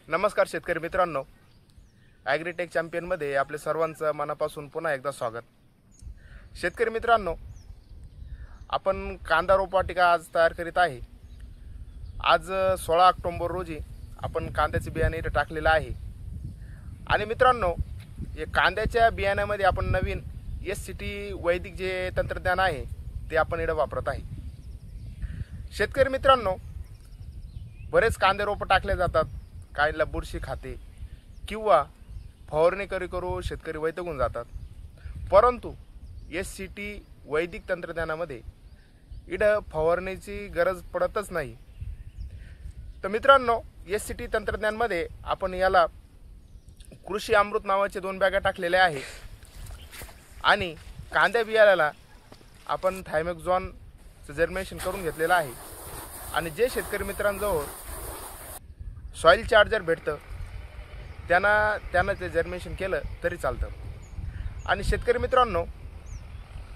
नमस्कार शेतकरी मित्रांनो, ॲग्रीटेक चॅम्पियनमध्ये आपले सर्वांचं मनापासून पुन्हा एकदा स्वागत। शेतकरी मित्रांनो, आपण कांदा रोपवाटिका आज तयार करीत आहे। आज 16 ऑक्टोबर रोजी आपण कांद्याचे बियाणे इथे टाकलेलं आहे। आणि मित्रांनो, या कांद्याच्या बियाण्यामध्ये आपण नवीन SCT वैदिक जे तंत्रज्ञान आहे ते आपण इथे वापरत आहे। शेतकरी मित्रांनो, बरेच कांदे रोप टाकले जातात, काहींना बुरशी खाते किंवा फवारणी करू शेतकरी वैतागून जातात। परंतु SCT वैदिक तंत्रज्ञानामध्ये इथं फवारणीची गरज पडतच नाही। तर मित्रांनो, SCT तंत्रज्ञानामध्ये आपण याला कृषी अमृत नावाचे 2 बॅगा टाकलेले आहे आणि कांद्या बियाण्याला आपण थायमॅक्झॉनचं जर्मिनेशन करून घेतलेलं आहे। आणि जे शेतकरी मित्रांजवळ सॉइल चार्जर भेटतं त्यांना ते जर्मिनेशन केलं तरी चालतं। आणि शेतकरी मित्रांनो,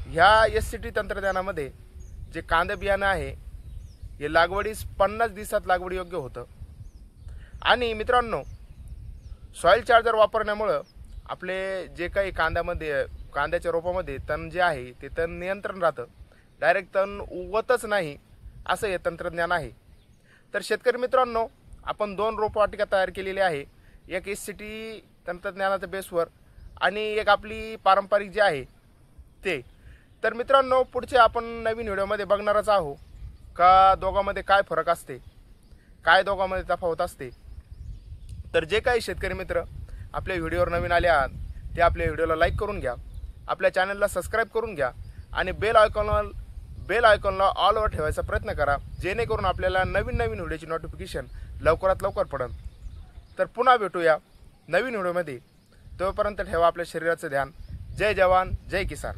ह्या SCT तंत्रज्ञानामध्ये जे कांदा बियाणं आहे हे लागवडीस 50 दिवसात लागवडी योग्य होतं। आणि मित्रांनो, सॉइल चार्जर वापरण्यामुळं आपले जे काही कांद्याच्या रोपामध्ये तण जे आहे ते तण नियंत्रण राहतं, डायरेक्ट तण उगवतच नाही असं हे तंत्रज्ञान आहे। तर शेतकरी मित्रांनो, आपण 2 रोपवाटिका तयार केलेली आहे, एक SCT तंत्रज्ञानाच्या बेसवर आणि एक आपली पारंपरिक जी आहे ते। तर मित्रांनो, पुढचे आपण नवीन व्हिडिओमध्ये बघणारच आहोत का दोघांमध्ये काय फरक असते, काय दोघांमध्ये तफावत असते। तर जे काही शेतकरी मित्र आपल्या व्हिडिओवर नवीन आले आहात ते आपल्या व्हिडिओला लाईक करून घ्या, आपल्या चॅनलला सबस्क्राईब करून घ्या आणि बेल आयकॉनला ऑलवर ठेवायचा प्रयत्न करा, जेणेकरून आपल्याला नवीन व्हिडिओची नोटिफिकेशन लवकरात लवकर पडेल। तर पुन्हा भेटूया नवीन व्हिडिओमध्ये, तोपर्यंत ठेवा आपल्या शरीराचं ध्यान। जय जवान, जय किसान।